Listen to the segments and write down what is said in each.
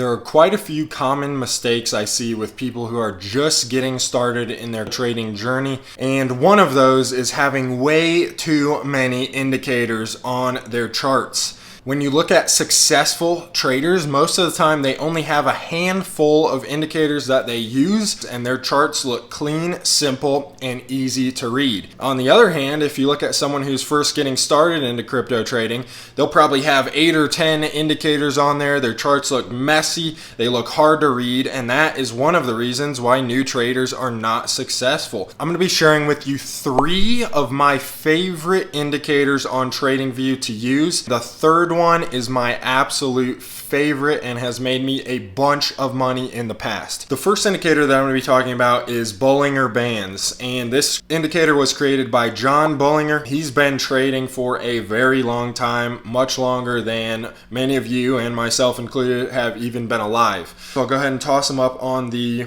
There are quite a few common mistakes I see with people who are just getting started in their trading journey, and one of those is having way too many indicators on their charts. When you look at successful traders, most of the time they only have a handful of indicators that they use, and their charts look clean, simple, and easy to read. On the other hand, if you look at someone who's first getting started into crypto trading, they'll probably have 8 or 10 indicators on there. Their charts look messy, they look hard to read, and that is one of the reasons why new traders are not successful. I'm going to be sharing with you 3 of my favorite indicators on TradingView to use. The third one is my absolute favorite and has made me a bunch of money in the past. The first indicator that I'm going to be talking about is Bollinger Bands, and this indicator was created by John Bollinger. He's been trading for a very long time, much longer than many of you and myself included have even been alive. So I'll go ahead and toss them up on the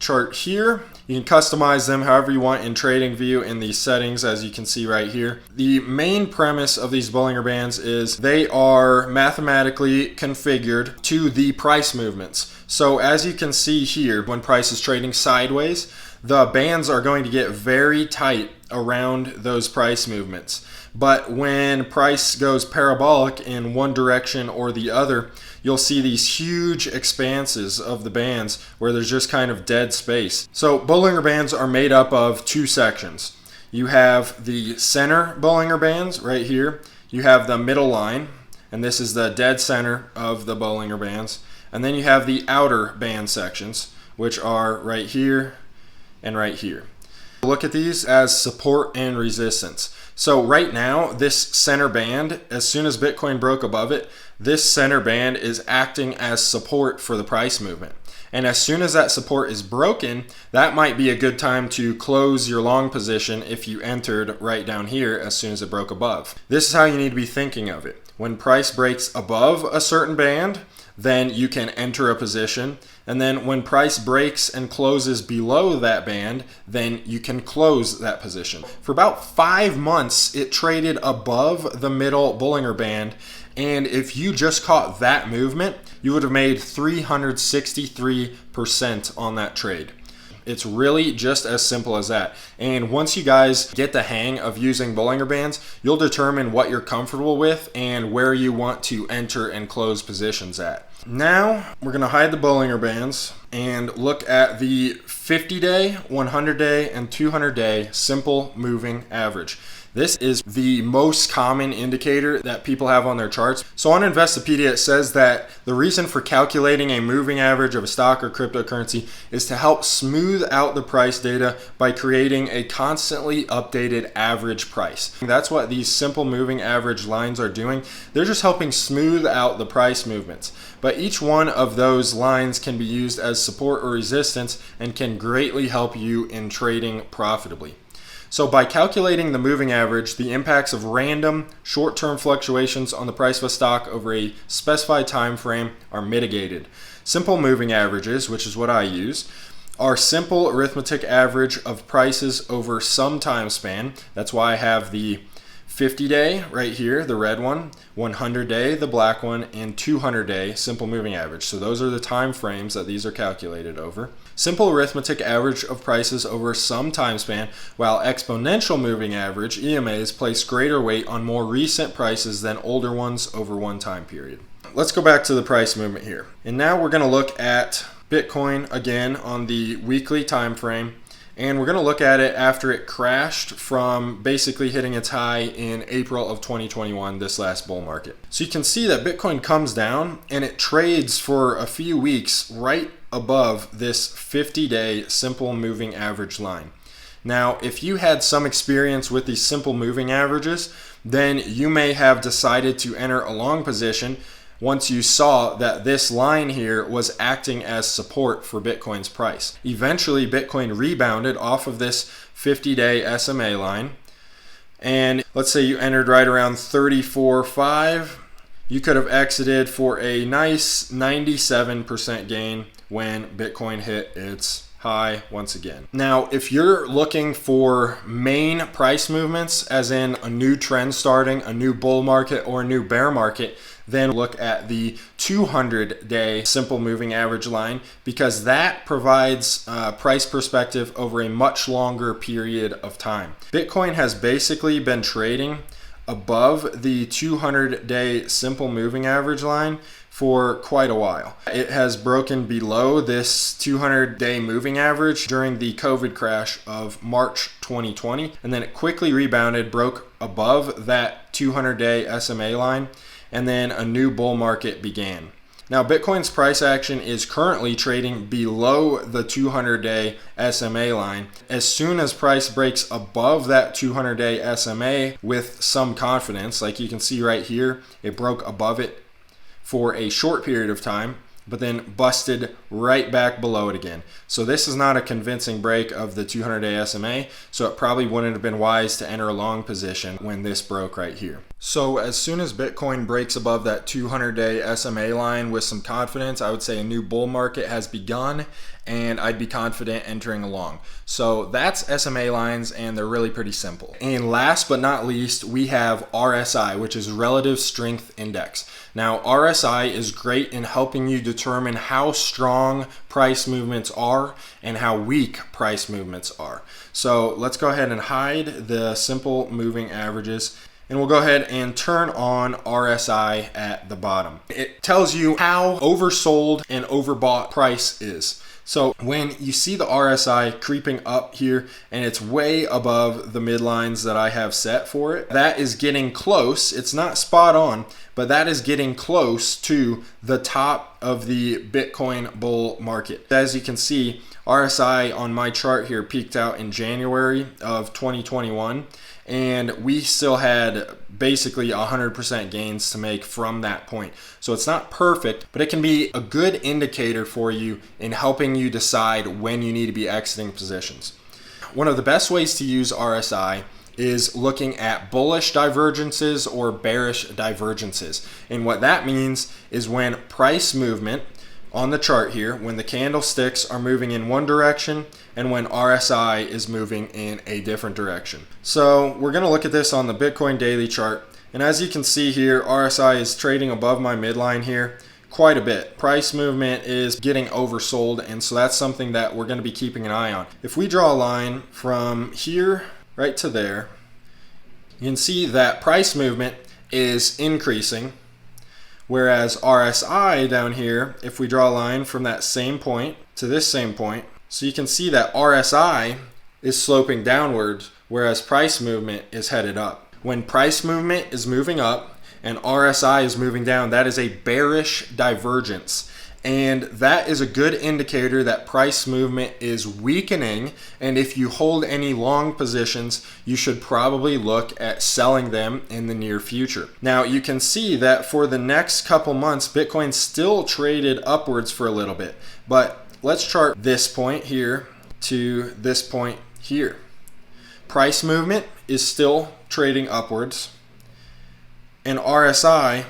chart here. You can customize them however you want in TradingView in these settings, as you can see right here. The main premise of these Bollinger Bands is they are mathematically configured to the price movements. So as you can see here, when price is trading sideways, the bands are going to get very tight around those price movements. But when price goes parabolic in one direction or the other, you'll see these huge expanses of the bands where there's just kind of dead space. So Bollinger Bands are made up of 2 sections. You have the center Bollinger Bands right here. You have the middle line, and this is the dead center of the Bollinger Bands. And then you have the outer band sections, which are right here and right here. Look at these as support and resistance. So right now, this center band, as soon as Bitcoin broke above it, this center band is acting as support for the price movement. And as soon as that support is broken, that might be a good time to close your long position if you entered right down here as soon as it broke above. This is how you need to be thinking of it. When price breaks above a certain band, then you can enter a position. And then when price breaks and closes below that band, then you can close that position. For about 5 months, it traded above the middle Bollinger Band. And if you just caught that movement, you would have made 363% on that trade. It's really just as simple as that. And once you guys get the hang of using Bollinger Bands, you'll determine what you're comfortable with and where you want to enter and close positions at. Now, we're going to hide the Bollinger Bands and look at the 50-day, 100-day, and 200-day simple moving average. This is the most common indicator that people have on their charts. So on Investopedia, it says that the reason for calculating a moving average of a stock or cryptocurrency is to help smooth out the price data by creating a constantly updated average price. That's what these simple moving average lines are doing. They're just helping smooth out the price movements. But each one of those lines can be used as support or resistance and can greatly help you in trading profitably. So by calculating the moving average, the impacts of random short-term fluctuations on the price of a stock over a specified time frame are mitigated. Simple moving averages, which is what I use, are simple arithmetic average of prices over some time span. That's why I have the 50-day right here, the red one, 100-day, the black one, and 200-day simple moving average. So those are the time frames that these are calculated over. Simple arithmetic average of prices over some time span, while exponential moving average, EMAs, place greater weight on more recent prices than older ones over one time period. Let's go back to the price movement here. And now we're going to look at Bitcoin again on the weekly time frame. And we're going to look at it after it crashed from basically hitting its high in April of 2021, this last bull market. So you can see that Bitcoin comes down and it trades for a few weeks right above this 50-day simple moving average line. Now, if you had some experience with these simple moving averages, then you may have decided to enter a long position once you saw that this line here was acting as support for Bitcoin's price. Eventually, Bitcoin rebounded off of this 50-day SMA line. And let's say you entered right around 34.5. You could have exited for a nice 97% gain when Bitcoin hit its high once again. Now, if you're looking for main price movements, as in a new trend starting, a new bull market, or a new bear market, then look at the 200-day simple moving average line, because that provides price perspective over a much longer period of time. Bitcoin has basically been trading above the 200-day simple moving average line for quite a while. It has broken below this 200-day moving average during the COVID crash of March 2020, and then it quickly rebounded, broke above that 200-day SMA line, and then a new bull market began. Now, Bitcoin's price action is currently trading below the 200-day SMA line. As soon as price breaks above that 200-day SMA with some confidence, like you can see right here, it broke above it for a short period of time, but then busted right back below it again. So this is not a convincing break of the 200-day SMA, so it probably wouldn't have been wise to enter a long position when this broke right here. So as soon as Bitcoin breaks above that 200-day SMA line with some confidence, I would say a new bull market has begun, and I'd be confident entering along. So that's SMA lines, and they're really pretty simple. And last but not least, we have RSI, which is Relative Strength Index. Now, RSI is great in helping you determine how strong price movements are and how weak price movements are. So let's go ahead and hide the simple moving averages, and we'll go ahead and turn on RSI at the bottom. It tells you how oversold and overbought price is. So when you see the RSI creeping up here and it's way above the midlines that I have set for it, that is getting close. It's not spot on, but that is getting close to the top of the Bitcoin bull market. As you can see, RSI on my chart here peaked out in January of 2021, and we still had basically 100% gains to make from that point. So it's not perfect, but it can be a good indicator for you in helping you decide when you need to be exiting positions. One of the best ways to use RSI is looking at bullish divergences or bearish divergences. And what that means is when price movement on the chart here, when the candlesticks are moving in one direction and when RSI is moving in a different direction. So we're going to look at this on the Bitcoin daily chart. And as you can see here, RSI is trading above my midline here quite a bit. Price movement is getting oversold, and so that's something that we're going to be keeping an eye on. If we draw a line from here right to there, you can see that price movement is increasing, whereas RSI down here, if we draw a line from that same point to this same point, so you can see that RSI is sloping downwards, whereas price movement is headed up. When price movement is moving up and RSI is moving down, that is a bearish divergence. And that is a good indicator that price movement is weakening. And if you hold any long positions, you should probably look at selling them in the near future. Now, you can see that for the next couple months, Bitcoin still traded upwards for a little bit. But let's chart this point here to this point here. Price movement is still trading upwards, and RSI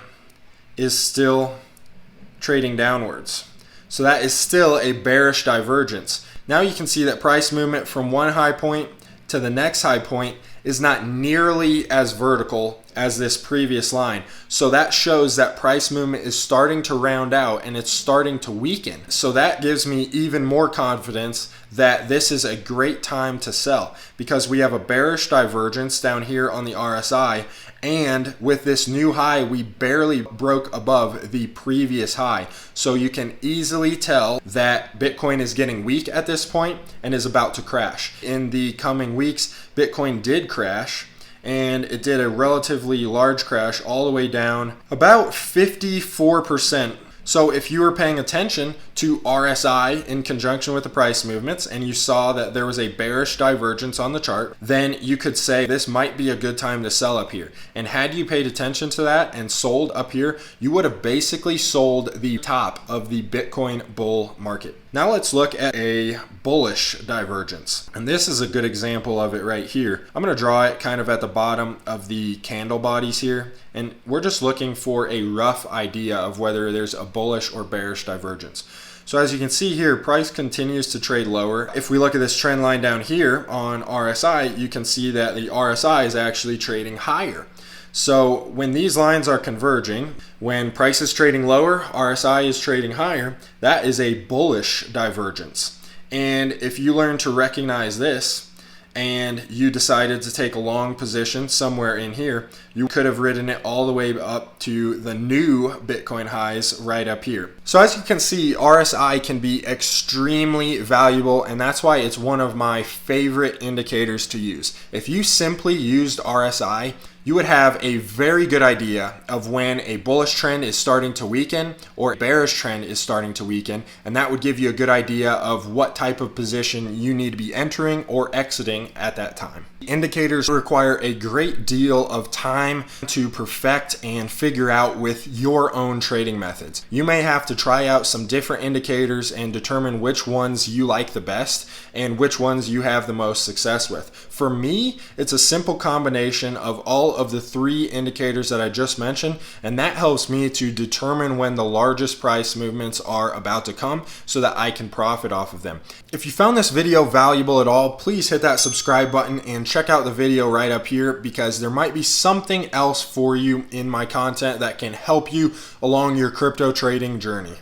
is still trading downwards. So that is still a bearish divergence. Now you can see that price movement from one high point to the next high point is not nearly as vertical as this previous line. So that shows that price movement is starting to round out and it's starting to weaken. So that gives me even more confidence that this is a great time to sell, because we have a bearish divergence down here on the RSI, and with this new high, we barely broke above the previous high. So you can easily tell that Bitcoin is getting weak at this point and is about to crash. In the coming weeks, Bitcoin did crash, and it did a relatively large crash all the way down about 54%. So if you were paying attention to RSI in conjunction with the price movements and you saw that there was a bearish divergence on the chart, then you could say this might be a good time to sell up here. And had you paid attention to that and sold up here, you would have basically sold the top of the Bitcoin bull market. Now let's look at a bullish divergence. And this is a good example of it right here. I'm going to draw it kind of at the bottom of the candle bodies here. And we're just looking for a rough idea of whether there's a bullish or bearish divergence. So as you can see here, price continues to trade lower. If we look at this trend line down here on RSI, you can see that the RSI is actually trading higher. So when these lines are converging, when price is trading lower, RSI is trading higher, that is a bullish divergence. And if you learn to recognize this, and you decided to take a long position somewhere in here, you could have ridden it all the way up to the new Bitcoin highs right up here. So as you can see, RSI can be extremely valuable, and that's why it's one of my favorite indicators to use. If you simply used RSI, you would have a very good idea of when a bullish trend is starting to weaken or a bearish trend is starting to weaken, and that would give you a good idea of what type of position you need to be entering or exiting at that time. Indicators require a great deal of time to perfect and figure out with your own trading methods. You may have to try out some different indicators and determine which ones you like the best and which ones you have the most success with. For me, it's a simple combination of all of the 3 indicators that I just mentioned, and that helps me to determine when the largest price movements are about to come so that I can profit off of them. If you found this video valuable at all, please hit that subscribe button and check out the video right up here, because there might be something else for you in my content that can help you along your crypto trading journey.